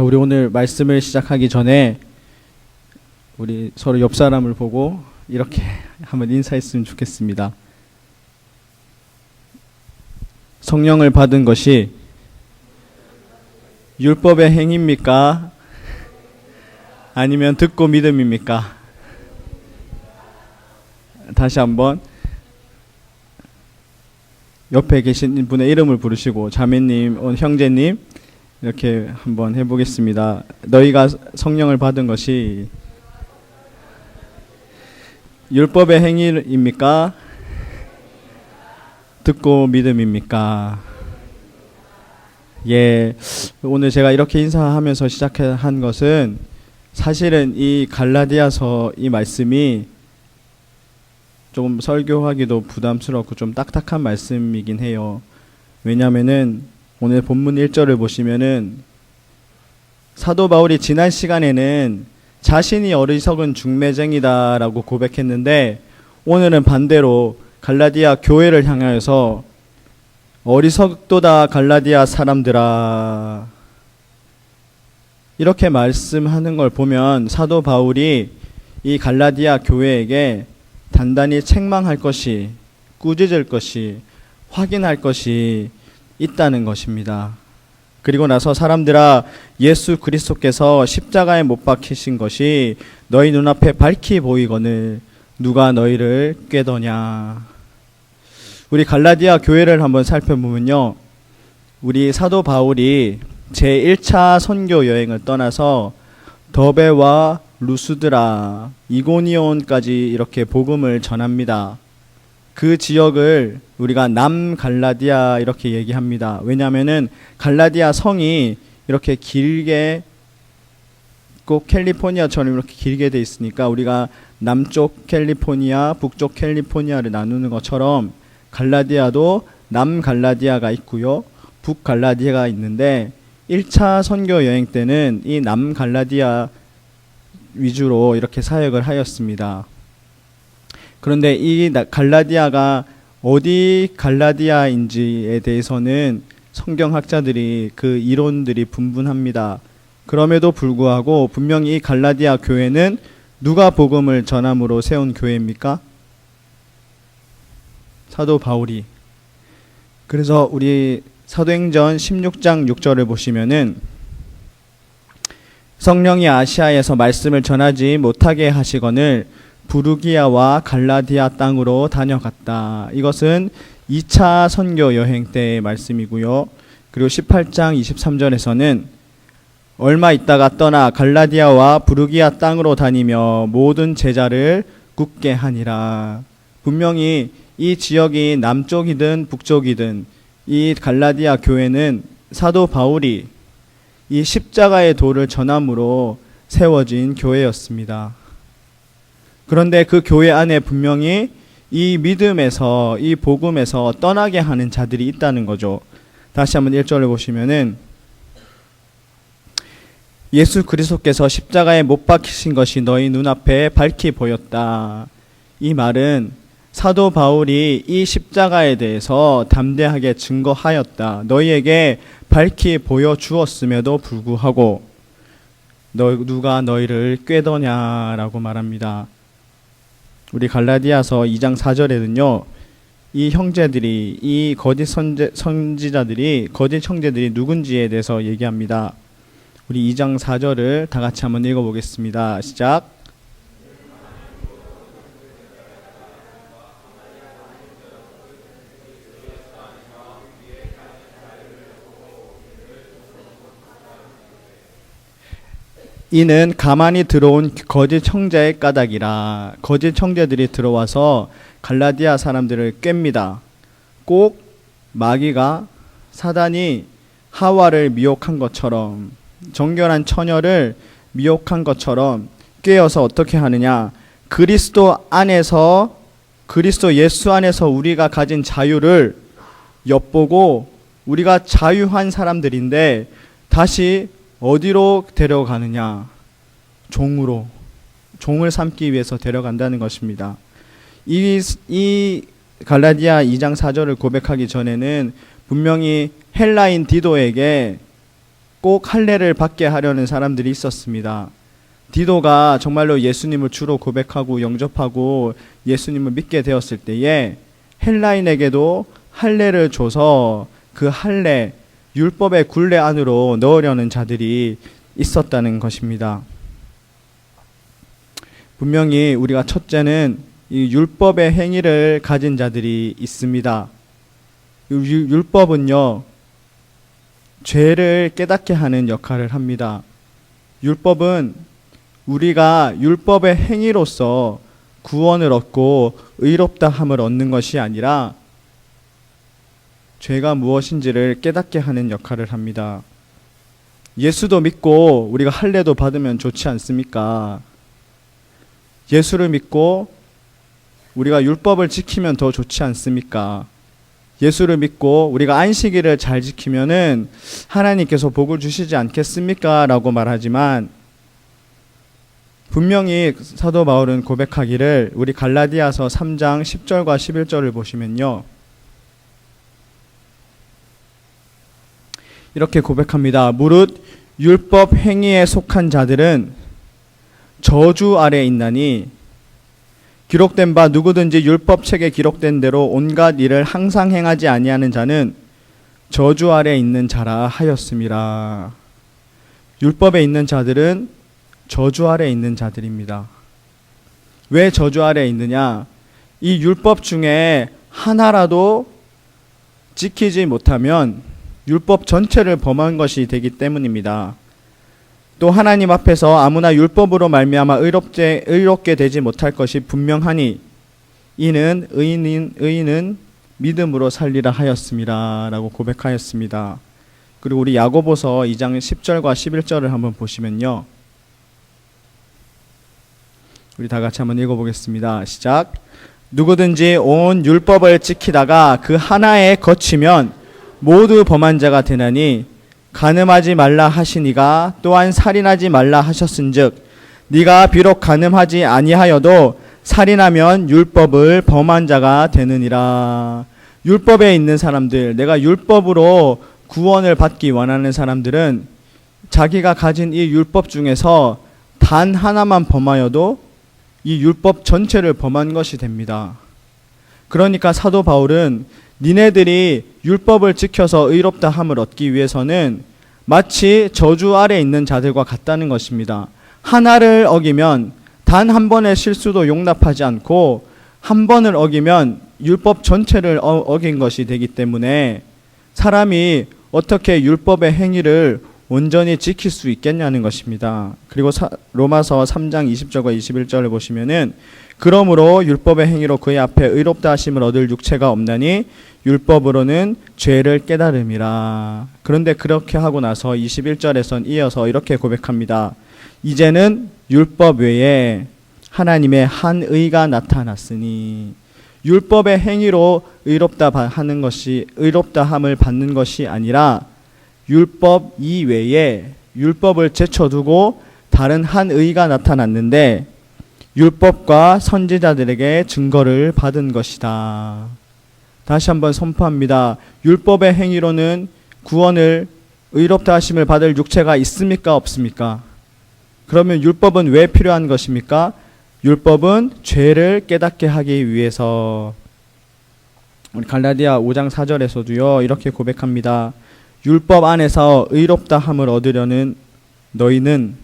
우리 오늘 말씀을 시작하기 전에 우리 서로 옆 사람을 보고 이렇게 한번 인사했으면 좋겠습니다. 성령을 받은 것이 율법의 행위입니까? 아니면 듣고 믿음입니까? 다시 한번 옆에 계신 분의 이름을 부르시고 자매님, 형제님 이렇게 한번 해보겠습니다. 너희가 성령을 받은 것이 율법의 행위입니까? 듣고 믿음입니까? 예, 오늘 제가 이렇게 인사하면서 시작한 것은 사실은 이 갈라디아서 이 말씀이 조금 설교하기도 부담스럽고 좀 딱딱한 말씀이긴 해요. 왜냐면은 오늘 본문 1절을 보시면은 사도 바울이 지난 시간에는 자신이 어리석은 중매쟁이다라고 고백했는데 오늘은 반대로 갈라디아 교회를 향하여서 어리석도다 갈라디아 사람들아 이렇게 말씀하는 걸 보면 사도 바울이 이 갈라디아 교회에게 단단히 책망할 것이, 꾸짖을 것이, 확인할 것이 있다는 것입니다. 그리고 나서 사람들아 예수 그리스도께서 십자가에 못 박히신 것이 너희 눈앞에 밝히 보이거늘 누가 너희를 꾀더냐. 우리 갈라디아 교회를 한번 살펴보면요, 우리 사도 바울이 제1차 선교 여행을 떠나서 더베와 루스드라, 이고니온까지 이렇게 복음을 전합니다. 그 지역을 우리가 남갈라디아 이렇게 얘기합니다. 왜냐하면은 갈라디아 성이 이렇게 길게 꼭 캘리포니아처럼 이렇게 길게 돼 있으니까 우리가 남쪽 캘리포니아, 북쪽 캘리포니아를 나누는 것처럼 갈라디아도 남갈라디아가 있고요, 북갈라디아가 있는데 1차 선교 여행 때는 이 남갈라디아 위주로 이렇게 사역을 하였습니다. 그런데 이 갈라디아가 어디 갈라디아인지에 대해서는 성경학자들이 그 이론들이 분분합니다. 그럼에도 불구하고 분명히 이 갈라디아 교회는 누가 복음을 전함으로 세운 교회입니까? 사도 바울이. 그래서 우리 사도행전 16장 6절을 보시면은 성령이 아시아에서 말씀을 전하지 못하게 하시거늘 부르기아와 갈라디아 땅으로 다녀갔다. 이것은 2차 선교 여행 때의 말씀이고요. 그리고 18장 23절에서는 얼마 있다가 떠나 갈라디아와 부르기아 땅으로 다니며 모든 제자를 굳게 하니라. 분명히 이 지역이 남쪽이든 북쪽이든 이 갈라디아 교회는 사도 바울이 이 십자가의 도를 전함으로 세워진 교회였습니다. 그런데 그 교회 안에 분명히 이 믿음에서, 이 복음에서 떠나게 하는 자들이 있다는 거죠. 다시 한번 1절을 보시면은 예수 그리스도께서 십자가에 못 박히신 것이 너희 눈앞에 밝히 보였다. 이 말은 사도 바울이 이 십자가에 대해서 담대하게 증거하였다. 너희에게 밝히 보여주었음에도 불구하고 누가 너희를 꾀더냐라고 말합니다. 우리 갈라디아서 2장 4절에는요, 이 형제들이, 이 거짓 선지자들이, 거짓 형제들이 누군지에 대해서 얘기합니다. 우리 2장 4절을 다 같이 한번 읽어보겠습니다. 시작. 이는 가만히 들어온 거짓 형제의 까닭이라. 거짓 형제들이 들어와서 갈라디아 사람들을 깹니다. 꼭 마귀가, 사단이 하와를 미혹한 것처럼, 정결한 처녀를 미혹한 것처럼 꿰어서 어떻게 하느냐, 그리스도 안에서, 그리스도 예수 안에서 우리가 가진 자유를 엿보고 우리가 자유한 사람들인데 다시 어디로 데려가느냐? 종으로, 종을 삼기 위해서 데려간다는 것입니다. 이 갈라디아 2장 4절을 고백하기 전에는 분명히 헬라인 디도에게 꼭 할례를 받게 하려는 사람들이 있었습니다. 디도가 정말로 예수님을 주로 고백하고 영접하고 예수님을 믿게 되었을 때에 헬라인에게도 할례를 줘서 그 할례, 율법의 굴레 안으로 넣으려는 자들이 있었다는 것입니다. 분명히 우리가 첫째는 이 율법의 행위를 가진 자들이 있습니다. 율법은요, 죄를 깨닫게 하는 역할을 합니다. 율법은 우리가 율법의 행위로서 구원을 얻고 의롭다함을 얻는 것이 아니라 죄가 무엇인지를 깨닫게 하는 역할을 합니다. 예수도 믿고 우리가 할례도 받으면 좋지 않습니까? 예수를 믿고 우리가 율법을 지키면 더 좋지 않습니까? 예수를 믿고 우리가 안식일을 잘 지키면은 하나님께서 복을 주시지 않겠습니까? 라고 말하지만 분명히 사도 바울은 고백하기를 우리 갈라디아서 3장 10절과 11절을 보시면요, 이렇게 고백합니다. 무릇 율법 행위에 속한 자들은 저주 아래 있나니 기록된 바 누구든지 율법책에 기록된 대로 온갖 일을 항상 행하지 아니하는 자는 저주 아래 있는 자라 하였음이라. 율법에 있는 자들은 저주 아래 있는 자들입니다. 왜 저주 아래 있느냐? 이 율법 중에 하나라도 지키지 못하면 율법 전체를 범한 것이 되기 때문입니다. 또 하나님 앞에서 아무나 율법으로 말미암아 의롭게 되지 못할 것이 분명하니 이는 의인은 믿음으로 살리라 하였습니다. 라고 고백하였습니다. 그리고 우리 야고보서 2장 10절과 11절을 한번 보시면요, 우리 다 같이 한번 읽어보겠습니다. 시작. 누구든지 온 율법을 지키다가 그 하나에 거치면 모두 범한 자가 되나니 간음하지 말라 하시니가 또한 살인하지 말라 하셨은즉 네가 비록 간음하지 아니하여도 살인하면 율법을 범한 자가 되느니라. 율법에 있는 사람들, 내가 율법으로 구원을 받기 원하는 사람들은 자기가 가진 이 율법 중에서 단 하나만 범하여도 이 율법 전체를 범한 것이 됩니다. 그러니까 사도 바울은 니네들이 율법을 지켜서 의롭다 함을 얻기 위해서는 마치 저주 아래 있는 자들과 같다는 것입니다. 하나를 어기면 단 한 번의 실수도 용납하지 않고 한 번을 어기면 율법 전체를 어긴 것이 되기 때문에 사람이 어떻게 율법의 행위를 온전히 지킬 수 있겠냐는 것입니다. 그리고 로마서 3장 20절과 21절을 보시면은 그러므로 율법의 행위로 그의 앞에 의롭다 하심을 얻을 육체가 없나니 율법으로는 죄를 깨달음이라. 그런데 그렇게 하고 나서 21절에선 이어서 이렇게 고백합니다. 이제는 율법 외에 하나님의 한 의가 나타났으니 율법의 행위로 의롭다 하는 것이 의롭다함을 받는 것이 아니라 율법 이외에 율법을 제쳐두고 다른 한 의가 나타났는데 율법과 선지자들에게 증거를 받은 것이다. 다시 한번 선포합니다. 율법의 행위로는 구원을 의롭다 하심을 받을 육체가 있습니까? 없습니까? 그러면 율법은 왜 필요한 것입니까? 율법은 죄를 깨닫게 하기 위해서. 우리 갈라디아 5장 4절에서도요 이렇게 고백합니다. 율법 안에서 의롭다함을 얻으려는 너희는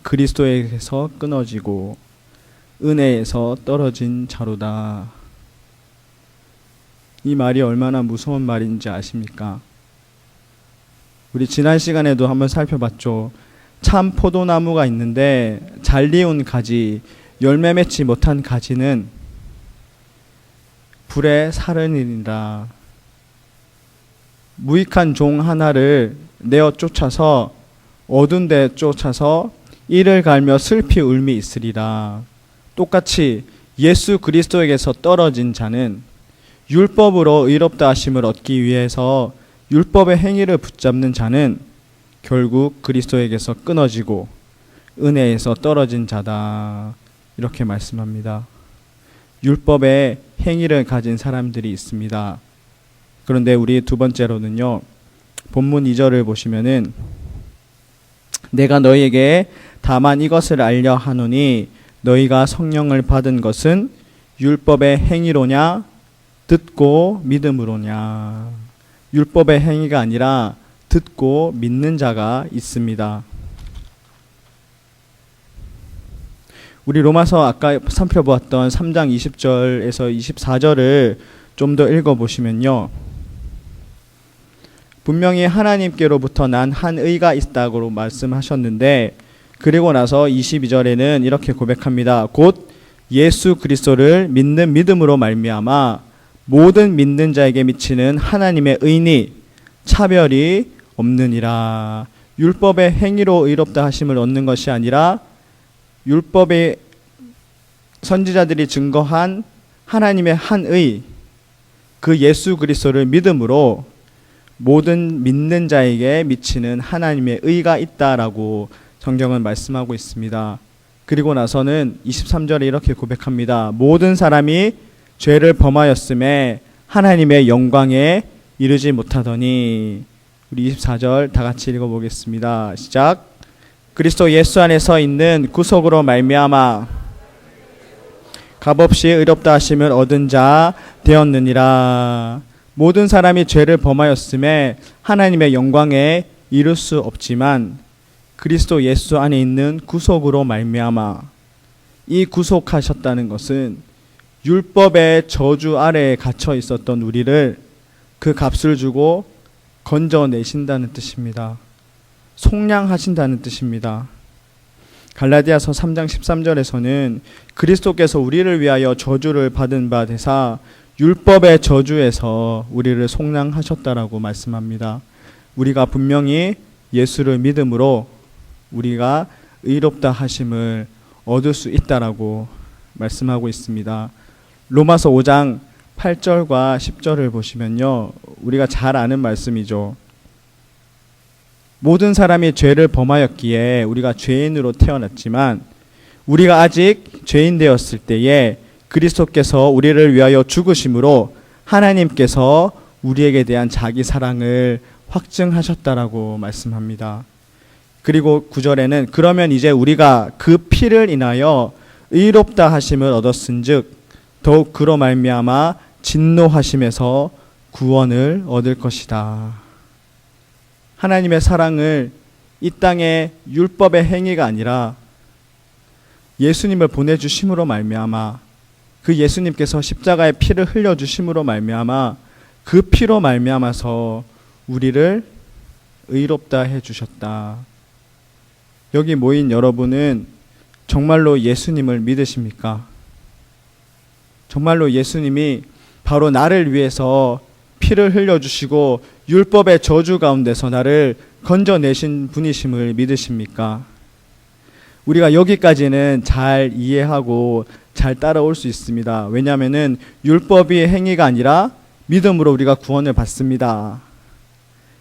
그리스도에게서 끊어지고 은혜에서 떨어진 자로다. 이 말이 얼마나 무서운 말인지 아십니까? 우리 지난 시간에도 한번 살펴봤죠. 참 포도나무가 있는데 잘 이운 가지, 열매 맺지 못한 가지는 불에 사르니라. 무익한 종 하나를 내어 쫓아서 어두운 데 쫓아서 이를 갈며 슬피 울미 있으리라. 똑같이 예수 그리스도에게서 떨어진 자는 율법으로 의롭다 하심을 얻기 위해서 율법의 행위를 붙잡는 자는 결국 그리스도에게서 끊어지고 은혜에서 떨어진 자다. 이렇게 말씀합니다. 율법의 행위를 가진 사람들이 있습니다. 그런데 우리 두 번째로는요, 본문 2절을 보시면은 내가 너희에게 다만 이것을 알려 하노니 너희가 성령을 받은 것은 율법의 행위로냐 듣고 믿음으로냐. 율법의 행위가 아니라 듣고 믿는 자가 있습니다. 우리 로마서 아까 살펴보았던 3장 20절에서 24절을 좀 더 읽어보시면요, 분명히 하나님께로부터 난 한 의가 있다고 말씀하셨는데, 그리고 나서 22절에는 이렇게 고백합니다. 곧 예수 그리스도를 믿는 믿음으로 말미암아 모든 믿는 자에게 미치는 하나님의 의니 차별이 없느니라. 율법의 행위로 의롭다 하심을 얻는 것이 아니라 율법의 선지자들이 증거한 하나님의 한 의, 그 예수 그리스도를 믿음으로 모든 믿는 자에게 미치는 하나님의 의가 있다라고 성경은 말씀하고 있습니다. 그리고 나서는 23절에 이렇게 고백합니다. 모든 사람이 죄를 범하였음에 하나님의 영광에 이르지 못하더니. 우리 24절 다 같이 읽어보겠습니다. 시작. 그리스도 예수 안에 서 있는 구속으로 말미암아 값없이 의롭다 하심을 얻은 자 되었느니라. 모든 사람이 죄를 범하였음에 하나님의 영광에 이를 수 없지만 그리스도 예수 안에 있는 구속으로 말미암아, 이 구속하셨다는 것은 율법의 저주 아래에 갇혀 있었던 우리를 그 값을 주고 건져내신다는 뜻입니다. 속량하신다는 뜻입니다. 갈라디아서 3장 13절에서는 그리스도께서 우리를 위하여 저주를 받은 바 되사 율법의 저주에서 우리를 속량하셨다라고 말씀합니다. 우리가 분명히 예수를 믿음으로 우리가 의롭다 하심을 얻을 수 있다라고 말씀하고 있습니다. 로마서 5장 8절과 10절을 보시면요, 우리가 잘 아는 말씀이죠. 모든 사람이 죄를 범하였기에 우리가 죄인으로 태어났지만 우리가 아직 죄인 되었을 때에 그리스도께서 우리를 위하여 죽으심으로 하나님께서 우리에게 대한 자기 사랑을 확증하셨다라고 말씀합니다. 그리고 9절에는 그러면 이제 우리가 그 피를 인하여 의롭다 하심을 얻었은즉 더욱 그로 말미암아 진노하심에서 구원을 얻을 것이다. 하나님의 사랑을 이 땅의 율법의 행위가 아니라 예수님을 보내주심으로 말미암아, 그 예수님께서 십자가의 피를 흘려주심으로 말미암아 그 피로 말미암아서 우리를 의롭다 해주셨다. 여기 모인 여러분은 정말로 예수님을 믿으십니까? 정말로 예수님이 바로 나를 위해서 피를 흘려주시고 율법의 저주 가운데서 나를 건져내신 분이심을 믿으십니까? 우리가 여기까지는 잘 이해하고 잘 따라올 수 있습니다. 왜냐하면 율법이 행위가 아니라 믿음으로 우리가 구원을 받습니다.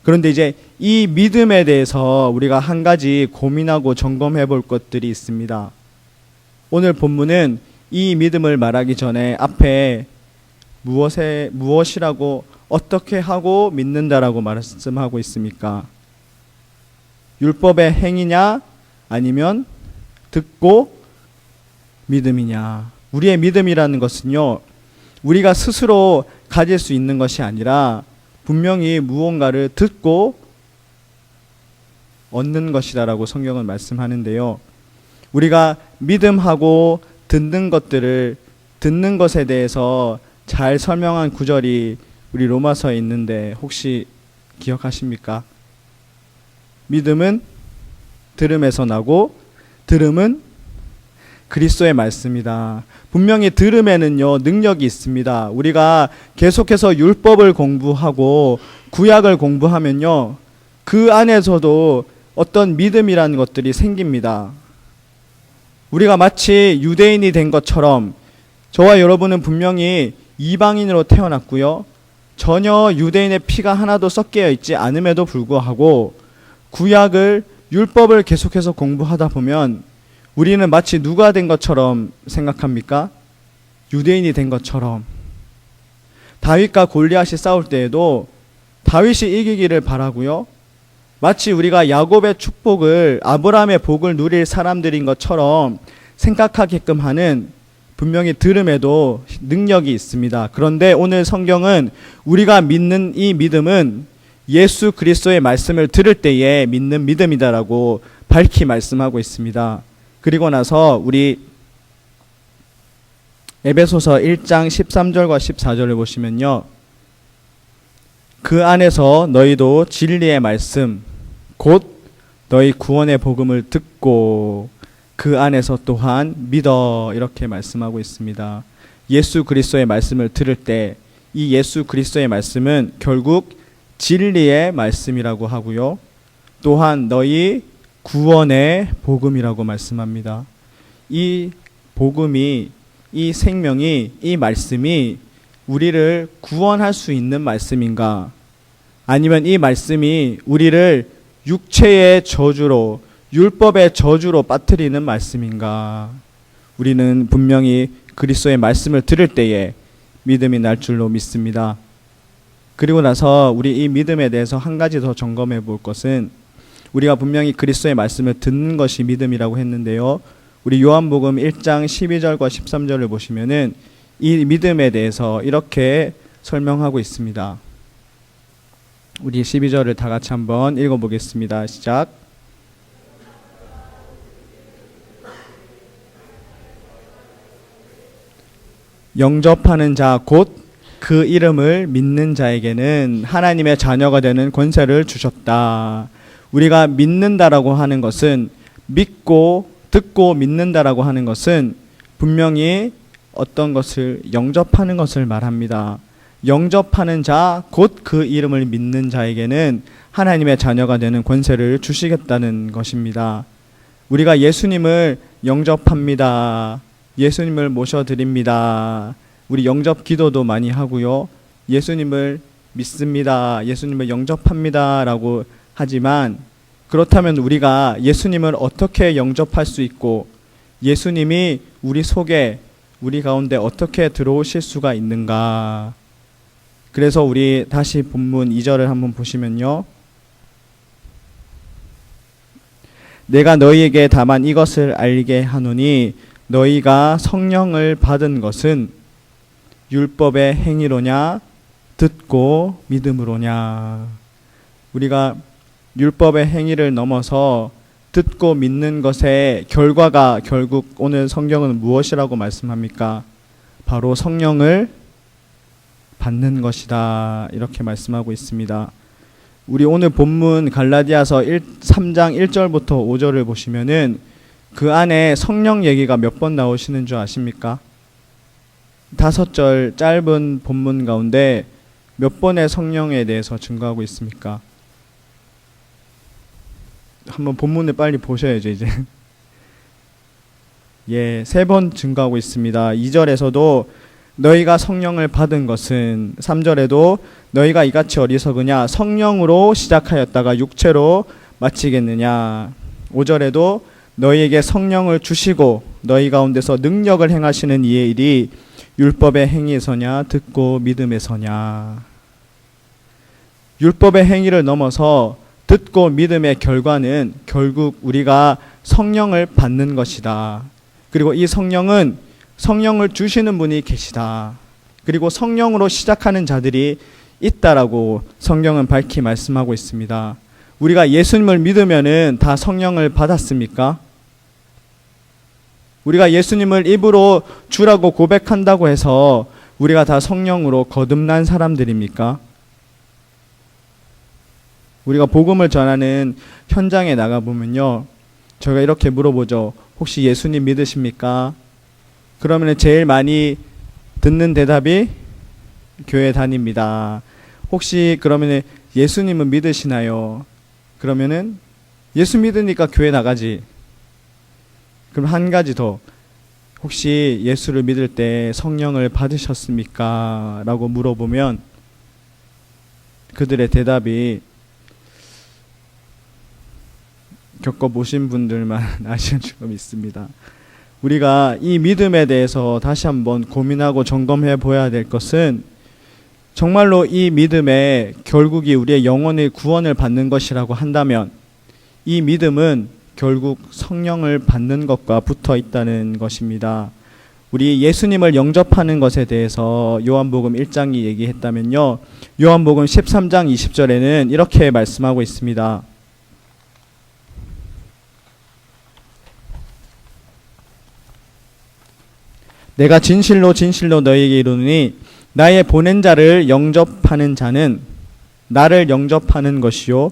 그런데 이제 이 믿음에 대해서 우리가 한 가지 고민하고 점검해 볼 것들이 있습니다. 오늘 본문은 이 믿음을 말하기 전에 앞에 무엇이라고 어떻게 하고 믿는다라고 말씀하고 있습니까? 율법의 행위냐 아니면 듣고 믿음이냐. 우리의 믿음이라는 것은요, 우리가 스스로 가질 수 있는 것이 아니라 분명히 무언가를 듣고 얻는 것이다라고 성경은 말씀하는데요. 우리가 믿음하고 듣는 것에 대해서 잘 설명한 구절이 우리 로마서에 있는데 혹시 기억하십니까? 믿음은 들음에서 나고 들음은 그리스도의 말씀이다. 분명히 들음에는요 능력이 있습니다. 우리가 계속해서 율법을 공부하고 구약을 공부하면요 그 안에서도 어떤 믿음이라는 것들이 생깁니다. 우리가 마치 유대인이 된 것처럼 저와 여러분은 분명히 이방인으로 태어났고요, 전혀 유대인의 피가 하나도 섞여 있지 않음에도 불구하고 구약을 율법을 계속해서 공부하다 보면 우리는 마치 누가 된 것처럼 생각합니까? 유대인이 된 것처럼. 다윗과 골리앗이 싸울 때에도 다윗이 이기기를 바라고요. 마치 우리가 야곱의 축복을, 아브라함의 복을 누릴 사람들인 것처럼 생각하게끔 하는, 분명히 들음에도 능력이 있습니다. 그런데 오늘 성경은 우리가 믿는 이 믿음은 예수 그리스도의 말씀을 들을 때에 믿는 믿음이다라고 밝히 말씀하고 있습니다. 그리고 나서 우리 에베소서 1장 13절과 14절을 보시면요, 그 안에서 너희도 진리의 말씀 곧 너희 구원의 복음을 듣고 그 안에서 또한 믿어, 이렇게 말씀하고 있습니다. 예수 그리스도의 말씀을 들을 때 이 예수 그리스도의 말씀은 결국 진리의 말씀이라고 하고요, 또한 너희 구원의 복음이라고 말씀합니다. 이 복음이, 이 생명이, 이 말씀이 우리를 구원할 수 있는 말씀인가, 아니면 이 말씀이 우리를 육체의 저주로, 율법의 저주로 빠뜨리는 말씀인가. 우리는 분명히 그리스도의 말씀을 들을 때에 믿음이 날 줄로 믿습니다. 그리고 나서 우리 이 믿음에 대해서 한 가지 더 점검해 볼 것은, 우리가 분명히 그리스도의 말씀을 듣는 것이 믿음이라고 했는데요, 우리 요한복음 1장 12절과 13절을 보시면은 이 믿음에 대해서 이렇게 설명하고 있습니다. 우리 12절을 다 같이 한번 읽어보겠습니다. 시작. 영접하는 자 곧 그 이름을 믿는 자에게는 하나님의 자녀가 되는 권세를 주셨다. 우리가 믿는다라고 하는 것은, 믿고 듣고 믿는다라고 하는 것은 분명히 어떤 것을 영접하는 것을 말합니다. 영접하는 자 곧 그 이름을 믿는 자에게는 하나님의 자녀가 되는 권세를 주시겠다는 것입니다. 우리가 예수님을 영접합니다. 예수님을 모셔드립니다. 우리 영접 기도도 많이 하고요, 예수님을 믿습니다, 예수님을 영접합니다 라고 하지만, 그렇다면 우리가 예수님을 어떻게 영접할 수 있고 예수님이 우리 속에, 우리 가운데 어떻게 들어오실 수가 있는가. 그래서 우리 다시 본문 2절을 한번 보시면요, 내가 너희에게 다만 이것을 알게 하노니 너희가 성령을 받은 것은 율법의 행위로냐 듣고 믿음으로냐. 우리가 율법의 행위를 넘어서 듣고 믿는 것의 결과가 결국 오늘 성경은 무엇이라고 말씀합니까? 바로 성령을 받는 것이다, 이렇게 말씀하고 있습니다. 우리 오늘 본문 갈라디아서 3장 1절부터 5절을 보시면은 그 안에 성령 얘기가 몇 번 나오시는 줄 아십니까? 5절 짧은 본문 가운데 몇 번의 성령에 대해서 증거하고 있습니까? 한번 본문을 빨리 보셔야죠, 이제. 예, 3번 증거하고 있습니다. 2절에서도 너희가 성령을 받은 것은, 3절에도 너희가 이같이 어리석으냐, 성령으로 시작하였다가 육체로 마치겠느냐, 5절에도 너희에게 성령을 주시고 너희 가운데서 능력을 행하시는 이의 일이 율법의 행위에서냐 듣고 믿음에서냐. 율법의 행위를 넘어서 듣고 믿음의 결과는 결국 우리가 성령을 받는 것이다. 그리고 이 성령은 성령을 주시는 분이 계시다. 그리고 성령으로 시작하는 자들이 있다라고 성경은 밝히 말씀하고 있습니다. 우리가 예수님을 믿으면은 다 성령을 받았습니까? 우리가 예수님을 입으로 주라고 고백한다고 해서 우리가 다 성령으로 거듭난 사람들입니까? 우리가 복음을 전하는 현장에 나가보면요, 저희가 이렇게 물어보죠. 혹시 예수님 믿으십니까? 그러면 제일 많이 듣는 대답이 교회 다닙니다. 혹시 그러면 예수님은 믿으시나요? 그러면은 예수 믿으니까 교회 나가지. 그럼 한 가지 더, 혹시 예수를 믿을 때 성령을 받으셨습니까? 라고 물어보면 그들의 대답이, 겪어보신 분들만 아시는 줄 믿습니다. 우리가 이 믿음에 대해서 다시 한번 고민하고 점검해 보아야 될 것은, 정말로 이 믿음에 결국이 우리의 영혼의 구원을 받는 것이라고 한다면 이 믿음은 결국 성령을 받는 것과 붙어 있다는 것입니다. 우리 예수님을 영접하는 것에 대해서 요한복음 1장이 얘기했다면요, 요한복음 13장 20절에는 이렇게 말씀하고 있습니다. 내가 진실로 진실로 너희에게 이르노니 나의 보낸 자를 영접하는 자는 나를 영접하는 것이요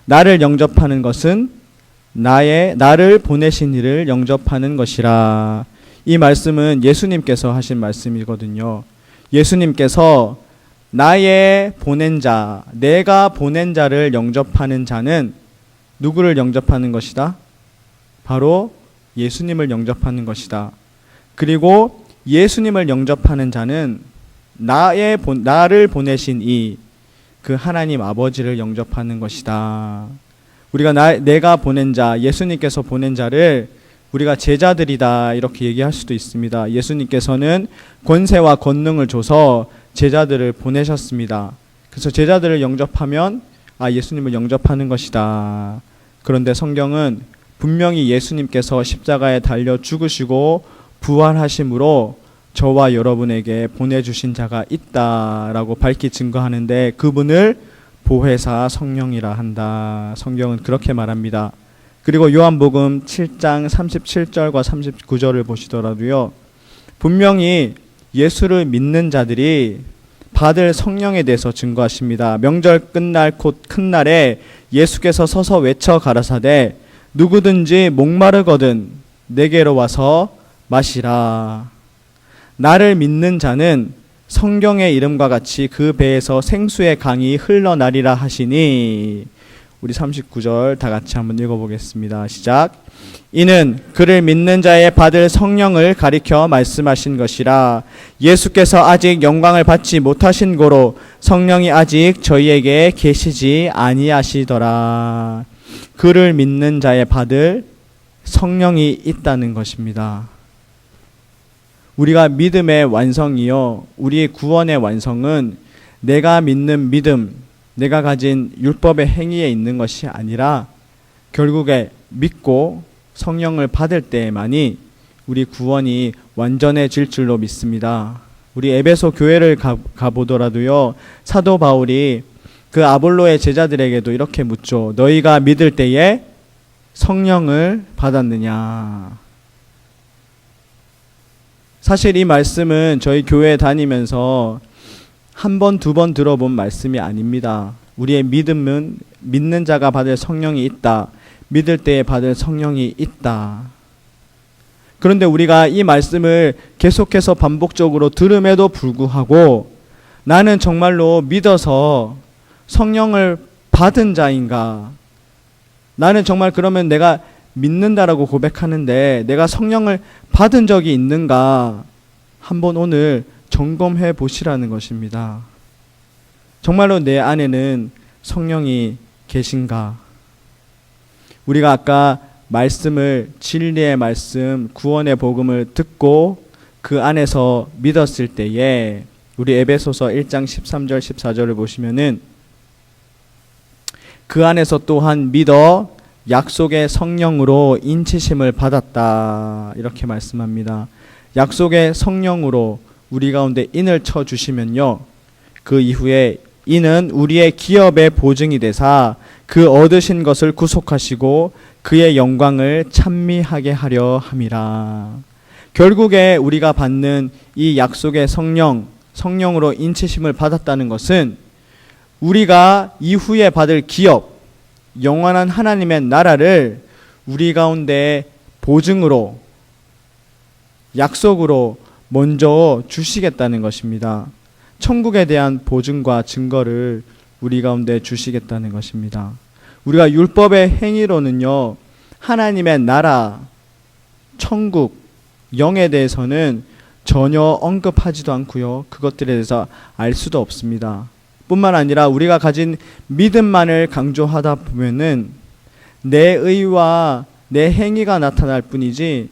나를 영접하는 것은 나를 보내신 이를 영접하는 것이라. 이 말씀은 예수님께서 하신 말씀이거든요. 예수님께서 나의 보낸 자, 내가 보낸 자를 영접하는 자는 누구를 영접하는 것이다? 바로 예수님을 영접하는 것이다. 그리고 예수님을 영접하는 자는 나를 보내신 그 하나님 아버지를 영접하는 것이다. 우리가 내가 보낸 자, 예수님께서 보낸 자를 우리가 제자들이다 이렇게 얘기할 수도 있습니다. 예수님께서는 권세와 권능을 줘서 제자들을 보내셨습니다. 그래서 제자들을 영접하면 예수님을 영접하는 것이다. 그런데 성경은 분명히 예수님께서 십자가에 달려 죽으시고 부활하심으로 저와 여러분에게 보내주신 자가 있다라고 밝히 증거하는데 그분을 보혜사 성령이라 한다. 성경은 그렇게 말합니다. 그리고 요한복음 7장 37절과 39절을 보시더라도요, 분명히 예수를 믿는 자들이 받을 성령에 대해서 증거하십니다. 명절 끝날 곧 큰 날에 예수께서 서서 외쳐 가라사대 누구든지 목마르거든 내게로 와서 마시라. 나를 믿는 자는 성경의 이름과 같이 그 배에서 생수의 강이 흘러나리라 하시니. 우리 39절 다 같이 한번 읽어보겠습니다. 시작. 이는 그를 믿는 자의 받을 성령을 가리켜 말씀하신 것이라. 예수께서 아직 영광을 받지 못하신 고로 성령이 아직 저희에게 계시지 아니하시더라. 그를 믿는 자의 받을 성령이 있다는 것입니다. 우리가 믿음의 완성이요, 우리의 구원의 완성은 내가 믿는 믿음, 내가 가진 율법의 행위에 있는 것이 아니라 결국에 믿고 성령을 받을 때에만이 우리 구원이 완전해질 줄로 믿습니다. 우리 에베소 교회를 가보더라도요, 사도 바울이 그 아볼로의 제자들에게도 이렇게 묻죠. 너희가 믿을 때에 성령을 받았느냐. 사실 이 말씀은 저희 교회에 다니면서 한 번, 두 번 들어본 말씀이 아닙니다. 우리의 믿음은 믿는 자가 받을 성령이 있다. 믿을 때에 받을 성령이 있다. 그런데 우리가 이 말씀을 계속해서 반복적으로 들음에도 불구하고 나는 정말로 믿어서 성령을 받은 자인가? 나는 정말 그러면 내가 믿는다라고 고백하는데 내가 성령을 받은 적이 있는가? 한번 오늘 점검해 보시라는 것입니다. 정말로 내 안에는 성령이 계신가? 우리가 아까 말씀을, 진리의 말씀, 구원의 복음을 듣고 그 안에서 믿었을 때에 우리 에베소서 1장 13절 14절을 보시면은 그 안에서 또한 믿어 약속의 성령으로 인치심을 받았다 이렇게 말씀합니다. 약속의 성령으로 우리 가운데 인을 쳐주시면요, 그 이후에 이는 우리의 기업의 보증이 되사 그 얻으신 것을 구속하시고 그의 영광을 찬미하게 하려 함이라. 결국에 우리가 받는 이 약속의 성령으로 인치심을 받았다는 것은 우리가 이후에 받을 기업, 영원한 하나님의 나라를 우리 가운데 보증으로, 약속으로 먼저 주시겠다는 것입니다. 천국에 대한 보증과 증거를 우리 가운데 주시겠다는 것입니다. 우리가 율법의 행위로는요, 하나님의 나라, 천국, 영에 대해서는 전혀 언급하지도 않고요, 그것들에 대해서 알 수도 없습니다. 뿐만 아니라 우리가 가진 믿음만을 강조하다 보면은 내 의와 내 행위가 나타날 뿐이지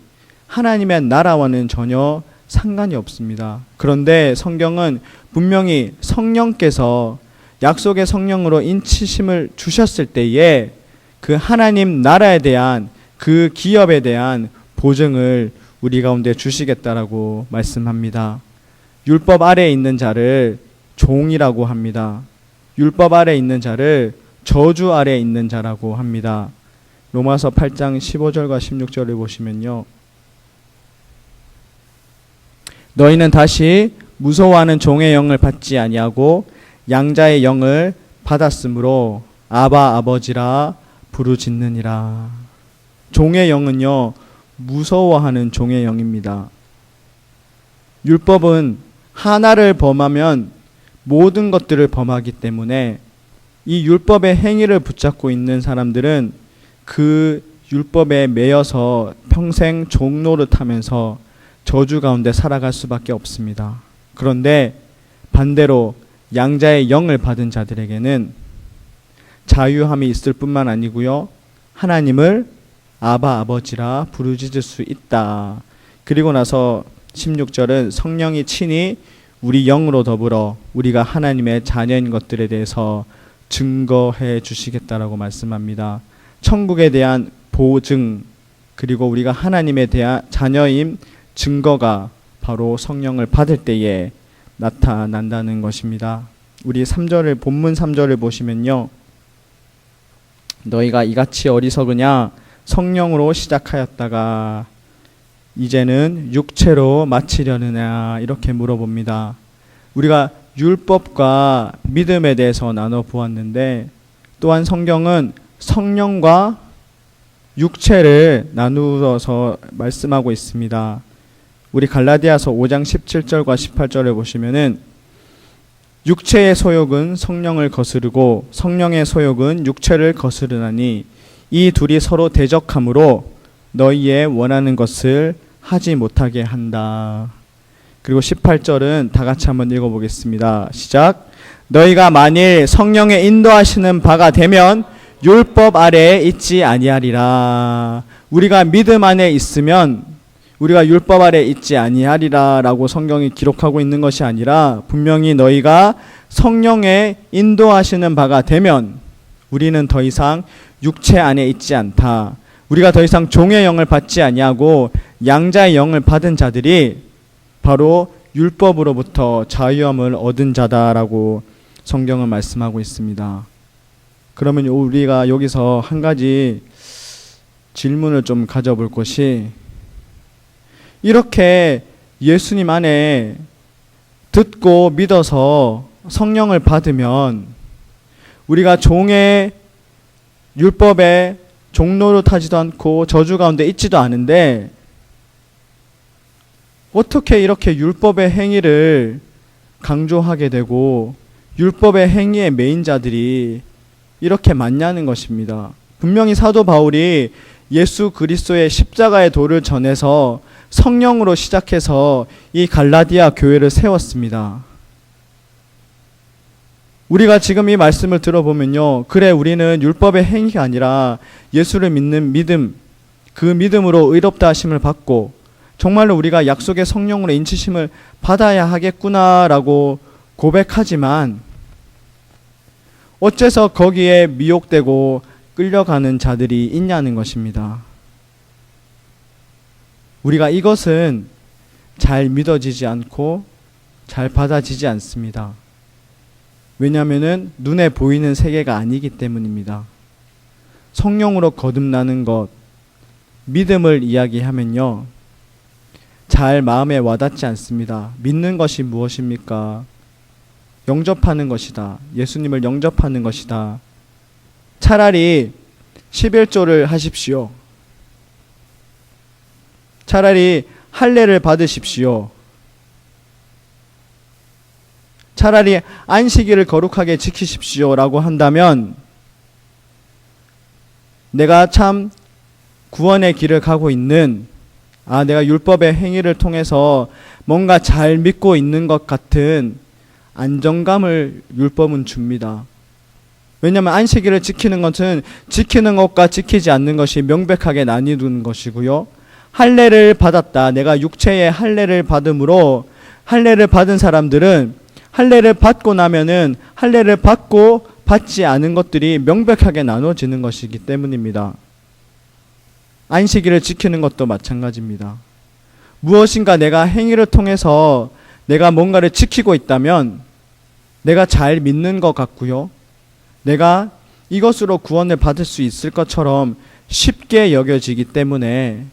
하나님의 나라와는 전혀 상관이 없습니다. 그런데 성경은 분명히 성령께서 약속의 성령으로 인치심을 주셨을 때에 그 하나님 나라에 대한 그 기업에 대한 보증을 우리 가운데 주시겠다라고 말씀합니다. 율법 아래에 있는 자를 종이라고 합니다. 율법 아래에 있는 자를 저주 아래에 있는 자라고 합니다. 로마서 8장 15절과 16절을 보시면요. 너희는 다시 무서워하는 종의 영을 받지 아니하고 양자의 영을 받았으므로 아바 아버지라 부르짖느니라. 종의 영은요, 무서워하는 종의 영입니다. 율법은 하나를 범하면 모든 것들을 범하기 때문에 이 율법의 행위를 붙잡고 있는 사람들은 그 율법에 매여서 평생 종노릇하면서 저주 가운데 살아갈 수밖에 없습니다. 그런데 반대로 양자의 영을 받은 자들에게는 자유함이 있을 뿐만 아니고요, 하나님을 아바 아버지라 부르짖을 수 있다. 그리고 나서 16절은 성령이 친히 우리 영으로 더불어 우리가 하나님의 자녀인 것들에 대해서 증거해 주시겠다라고 말씀합니다. 천국에 대한 보증, 그리고 우리가 하나님에 대한 자녀임 증거가 바로 성령을 받을 때에 나타난다는 것입니다. 우리 3절을 본문 3절을 보시면요. 너희가 이같이 어리석으냐 성령으로 시작하였다가 이제는 육체로 마치려느냐 이렇게 물어봅니다. 우리가 율법과 믿음에 대해서 나눠 보았는데 또한 성경은 성령과 육체를 나누어서 말씀하고 있습니다. 우리 갈라디아서 5장 17절과 18절을 보시면은 육체의 소욕은 성령을 거스르고 성령의 소욕은 육체를 거스르나니 이 둘이 서로 대적하므로 너희의 원하는 것을 하지 못하게 한다. 그리고 18절은 다 같이 한번 읽어보겠습니다. 시작. 너희가 만일 성령의 인도하시는 바가 되면 율법 아래에 있지 아니하리라. 우리가 믿음 안에 있으면 우리가 율법 아래 있지 아니하리라 라고 성경이 기록하고 있는 것이 아니라 분명히 너희가 성령의 인도하시는 바가 되면 우리는 더 이상 육체 안에 있지 않다. 우리가 더 이상 종의 영을 받지 아니하고 양자의 영을 받은 자들이 바로 율법으로부터 자유함을 얻은 자다라고 성경은 말씀하고 있습니다. 그러면 우리가 여기서 한 가지 질문을 좀 가져볼 것이, 이렇게 예수님 안에 듣고 믿어서 성령을 받으면 우리가 종의 율법에 종노릇하지도 않고 저주 가운데 있지도 않은데 어떻게 이렇게 율법의 행위를 강조하게 되고 율법의 행위에 매인 자들이 이렇게 많냐는 것입니다. 분명히 사도 바울이 예수 그리스도의 십자가의 도를 전해서 성령으로 시작해서 이 갈라디아 교회를 세웠습니다. 우리가 지금 이 말씀을 들어보면요, 그래 우리는 율법의 행위가 아니라 예수를 믿는 믿음, 그 믿음으로 의롭다 하심을 받고 정말로 우리가 약속의 성령으로 인치심을 받아야 하겠구나라고 고백하지만 어째서 거기에 미혹되고 끌려가는 자들이 있냐는 것입니다. 우리가 이것은 잘 믿어지지 않고 잘 받아지지 않습니다. 왜냐하면 눈에 보이는 세계가 아니기 때문입니다. 성령으로 거듭나는 것, 믿음을 이야기하면요, 잘 마음에 와닿지 않습니다. 믿는 것이 무엇입니까? 영접하는 것이다. 예수님을 영접하는 것이다. 차라리 11조를 하십시오. 차라리 할례를 받으십시오. 차라리 안식일을 거룩하게 지키십시오 라고 한다면 내가 참 구원의 길을 가고 있는, 내가 율법의 행위를 통해서 뭔가 잘 믿고 있는 것 같은 안정감을 율법은 줍니다. 왜냐하면 안식일을 지키는 것은 지키는 것과 지키지 않는 것이 명백하게 나뉘는 것이고요, 할례를 받았다. 내가 육체의 할례를 받음으로 할례를 받은 사람들은 할례를 받고 나면은 할례를 받고 받지 않은 것들이 명백하게 나눠지는 것이기 때문입니다. 안식일을 지키는 것도 마찬가지입니다. 무엇인가 내가 행위를 통해서 내가 뭔가를 지키고 있다면 내가 잘 믿는 것 같고요. 내가 이것으로 구원을 받을 수 있을 것처럼 쉽게 여겨지기 때문에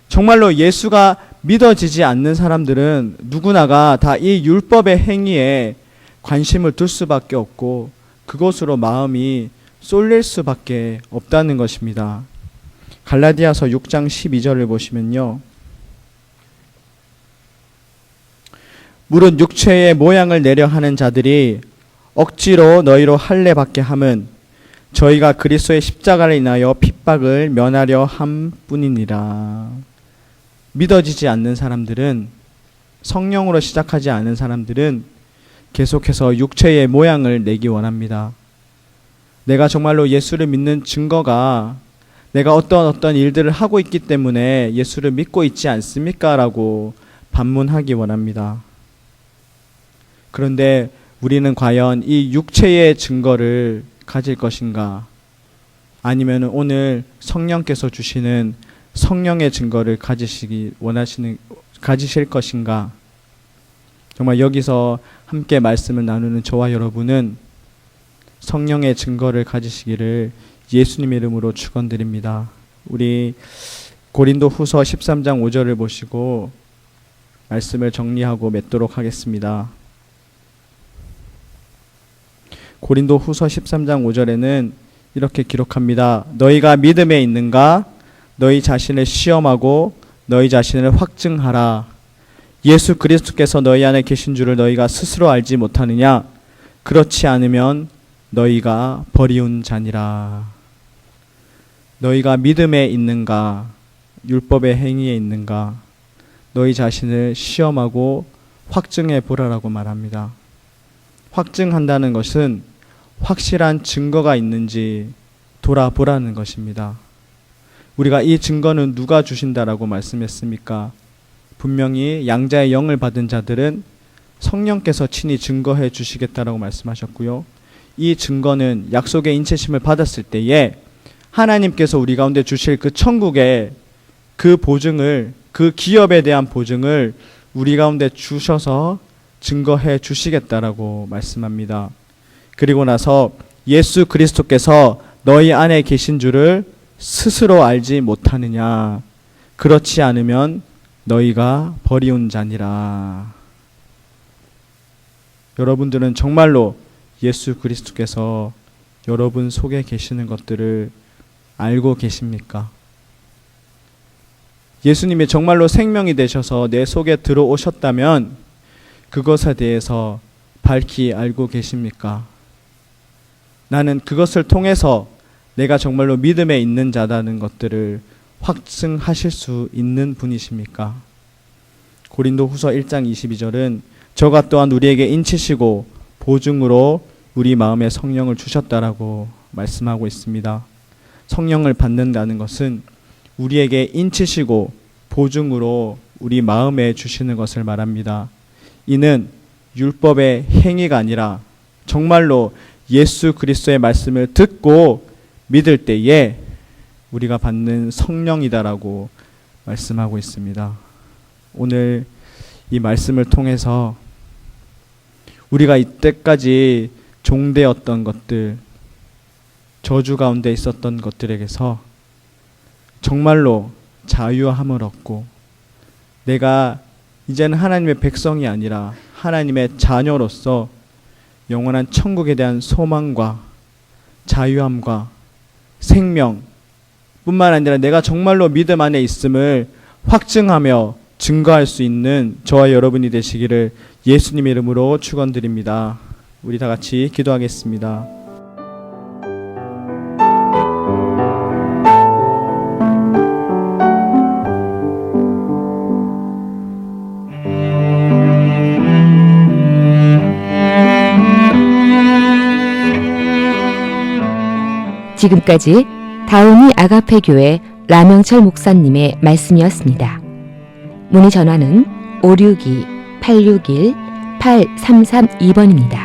정말로 예수가 믿어지지 않는 사람들은 누구나가 다 이 율법의 행위에 관심을 둘 수밖에 없고 그것으로 마음이 쏠릴 수밖에 없다는 것입니다. 갈라디아서 6장 12절을 보시면요. 무릇 육체의 모양을 내려 하는 자들이 억지로 너희로 할례 받게 함은 저희가 그리스도의 십자가를 인하여 핍박을 면하려 함뿐이니라. 믿어지지 않는 사람들은, 성령으로 시작하지 않은 사람들은 계속해서 육체의 모양을 내기 원합니다. 내가 정말로 예수를 믿는 증거가 내가 어떤 일들을 하고 있기 때문에 예수를 믿고 있지 않습니까? 라고 반문하기 원합니다. 그런데 우리는 과연 이 육체의 증거를 가질 것인가? 아니면 오늘 성령께서 주시는 성령의 증거를 가지실 것인가? 정말 여기서 함께 말씀을 나누는 저와 여러분은 성령의 증거를 가지시기를 예수님의 이름으로 축원드립니다. 우리 고린도 후서 13장 5절을 보시고 말씀을 정리하고 맺도록 하겠습니다. 고린도 후서 13장 5절에는 이렇게 기록합니다. 너희가 믿음에 있는가? 너희 자신을 시험하고 너희 자신을 확증하라. 예수 그리스도께서 너희 안에 계신 줄을 너희가 스스로 알지 못하느냐? 그렇지 않으면 너희가 버리운 자니라. 너희가 믿음에 있는가? 율법의 행위에 있는가? 너희 자신을 시험하고 확증해 보라라고 말합니다. 확증한다는 것은 확실한 증거가 있는지 돌아보라는 것입니다. 우리가 이 증거는 누가 주신다라고 말씀했습니까? 분명히 양자의 영을 받은 자들은 성령께서 친히 증거해 주시겠다라고 말씀하셨고요. 이 증거는 약속의 인체심을 받았을 때에 하나님께서 우리 가운데 주실 그 천국의 그 보증을, 그 기업에 대한 보증을 우리 가운데 주셔서 증거해 주시겠다라고 말씀합니다. 그리고 나서 예수 그리스도께서 너희 안에 계신 줄을 스스로 알지 못하느냐? 그렇지 않으면 너희가 버리운 자니라. 여러분들은 정말로 예수 그리스도께서 여러분 속에 계시는 것들을 알고 계십니까? 예수님이 정말로 생명이 되셔서 내 속에 들어오셨다면 그것에 대해서 밝히 알고 계십니까? 나는 그것을 통해서 내가 정말로 믿음에 있는 자라는 것들을 확증하실 수 있는 분이십니까? 고린도 후서 1장 22절은 저가 또한 우리에게 인치시고 보증으로 우리 마음에 성령을 주셨다라고 말씀하고 있습니다. 성령을 받는다는 것은 우리에게 인치시고 보증으로 우리 마음에 주시는 것을 말합니다. 이는 율법의 행위가 아니라 정말로 예수 그리스도의 말씀을 듣고 믿을 때에 우리가 받는 성령이다라고 말씀하고 있습니다. 오늘 이 말씀을 통해서 우리가 이때까지 종되었던 것들, 저주 가운데 있었던 것들에게서 정말로 자유함을 얻고 내가 이제는 하나님의 백성이 아니라 하나님의 자녀로서 영원한 천국에 대한 소망과 자유함과 생명 뿐만 아니라 내가 정말로 믿음 안에 있음을 확증하며 증거할 수 있는 저와 여러분이 되시기를 예수님의 이름으로 축원드립니다. 우리 다 같이 기도하겠습니다. 지금까지 다운이 아가페 교회 라명철 목사님의 말씀이었습니다. 문의 전화는 562-861-8332번입니다.